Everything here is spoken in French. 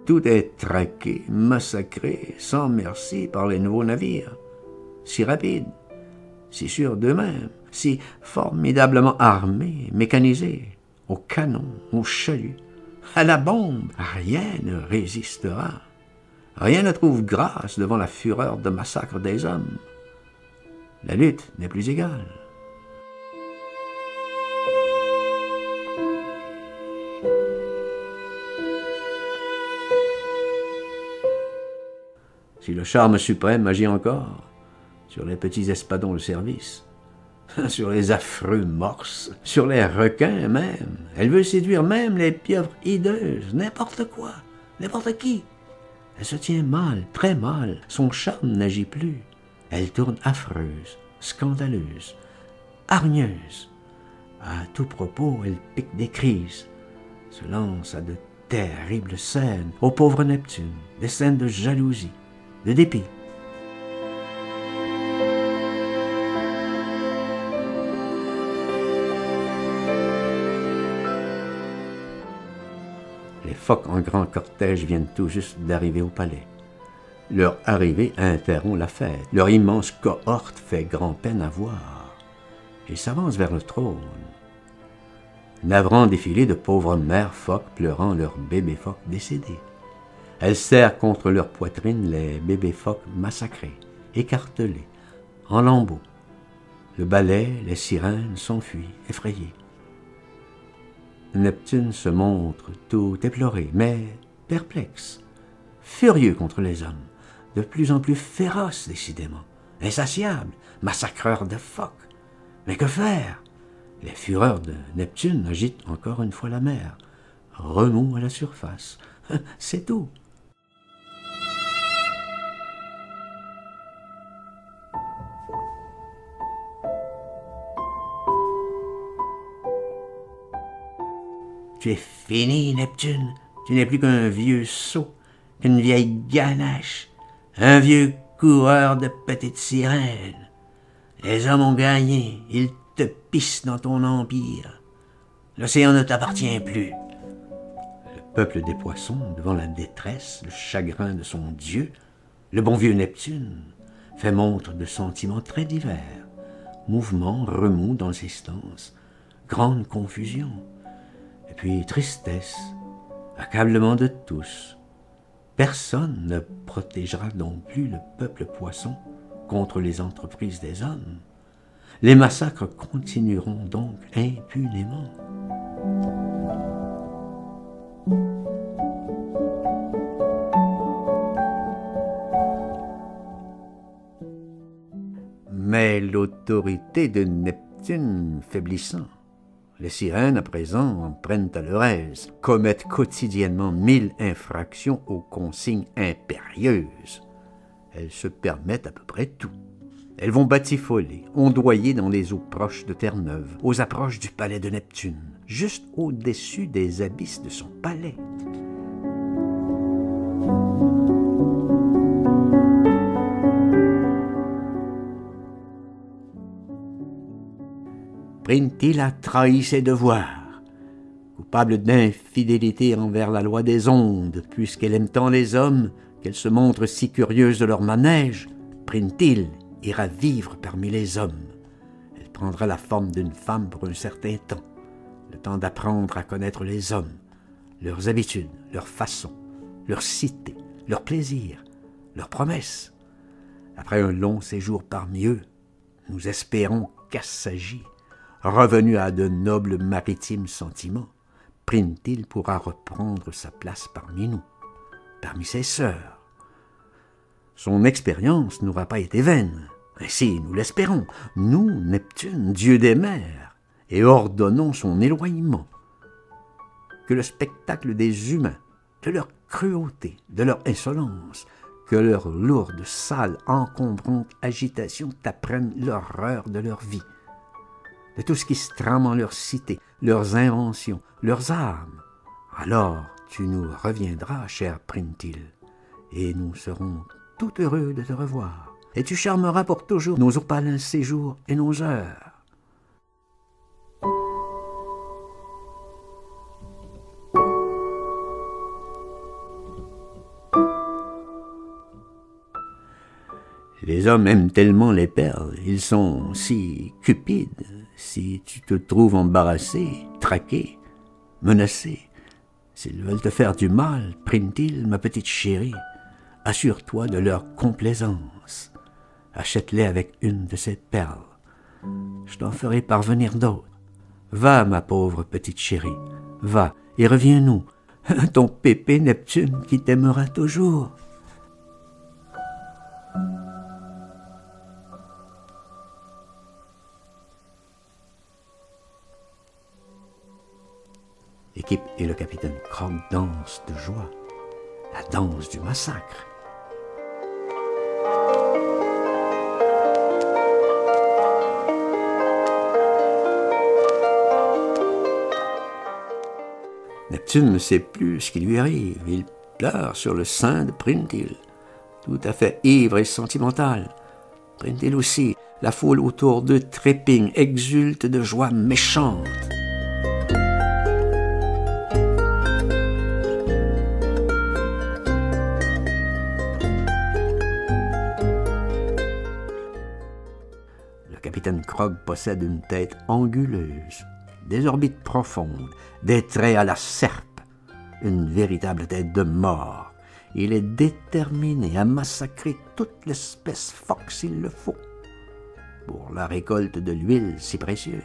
Tout est traqué, massacré, sans merci par les nouveaux navires. Si rapides, si sûrs d'eux-mêmes, si formidablement armés, mécanisés, aux canons, aux chaluts, à la bombe, rien ne résistera. Rien ne trouve grâce devant la fureur de massacre des hommes. La lutte n'est plus égale. Si le charme suprême agit encore sur les petits espadons de service, sur les affreux morses, sur les requins même, elle veut séduire même les pieuvres hideuses, n'importe quoi, n'importe qui. Elle se tient mal, très mal, son charme n'agit plus. Elle tourne affreuse, scandaleuse, hargneuse. À tout propos, elle pique des crises, se lance à de terribles scènes au pauvre Neptune, des scènes de jalousie, de dépit. Les phoques en grand cortège viennent tout juste d'arriver au palais. Leur arrivée interrompt la fête. Leur immense cohorte fait grand-peine à voir. Ils s'avancent vers le trône. Navrant défilé de pauvres mères phoques pleurant leurs bébés phoques décédés. Elles serrent contre leur poitrine les bébés phoques massacrés, écartelés, en lambeaux. Le balai, les sirènes s'enfuient, effrayées. Neptune se montre tout éploré, mais perplexe, furieux contre les hommes, de plus en plus féroce décidément, insatiable, massacreur de phoques. Mais que faire? Les fureurs de Neptune agitent encore une fois la mer, remontent à la surface, c'est tout. Tu es fini, Neptune. Tu n'es plus qu'un vieux sot, qu'une vieille ganache, un vieux coureur de petites sirènes. Les hommes ont gagné, ils te pissent dans ton empire. L'océan ne t'appartient plus. Le peuple des poissons, devant la détresse, le chagrin de son dieu, le bon vieux Neptune, fait montre de sentiments très divers. Mouvement, remous dans l'existence, grande confusion. Et puis tristesse, accablement de tous. Personne ne protégera donc plus le peuple poisson contre les entreprises des hommes. Les massacres continueront donc impunément. Mais l'autorité de Neptune faiblissant, les sirènes, à présent, en prennent à leur aise, commettent quotidiennement 1000 infractions aux consignes impérieuses. Elles se permettent à peu près tout. Elles vont batifoler, ondoyer dans les eaux proches de Terre-Neuve, aux approches du palais de Neptune, juste au-dessus des abysses de son palais. Printil a trahi ses devoirs, coupable d'infidélité envers la loi des ondes, puisqu'elle aime tant les hommes qu'elle se montre si curieuse de leur manège. Printil ira vivre parmi les hommes. Elle prendra la forme d'une femme pour un certain temps, le temps d'apprendre à connaître les hommes, leurs habitudes, leurs façons, leurs cités, leurs plaisirs, leurs promesses. Après un long séjour parmi eux, nous espérons qu'Assagi, revenu à de nobles maritimes sentiments, Printil pourra reprendre sa place parmi nous, parmi ses sœurs. Son expérience n'aura pas été vaine. Ainsi, nous l'espérons, nous, Neptune, dieu des mers, et ordonnons son éloignement. Que le spectacle des humains, de leur cruauté, de leur insolence, que leur lourde, sale, encombrante agitation t'apprenne l'horreur de leur vie, de tout ce qui se trame en leur cité, leurs inventions, leurs armes. Alors tu nous reviendras, cher Printil, et nous serons tout heureux de te revoir, et tu charmeras pour toujours nos opalins séjours et nos heures. Les hommes aiment tellement les perles, ils sont si cupides. Si tu te trouves embarrassé, traqué, menacé, s'ils veulent te faire du mal, Printil, ma petite chérie, assure-toi de leur complaisance. Achète-les avec une de ces perles. Je t'en ferai parvenir d'autres. Va, ma pauvre petite chérie, va, et reviens-nous, ton pépé Neptune qui t'aimera toujours. L'équipe et le capitaine Krog dansent de joie, la danse du massacre. Neptune ne sait plus ce qui lui arrive. Il pleure sur le sein de Printil, tout à fait ivre et sentimental. Printil aussi, la foule autour d'eux trépigne, exulte de joie méchante. Le capitaine Krog possède une tête anguleuse, des orbites profondes, des traits à la serpe, une véritable tête de mort. Il est déterminé à massacrer toute l'espèce phoque s'il le faut, pour la récolte de l'huile si précieuse.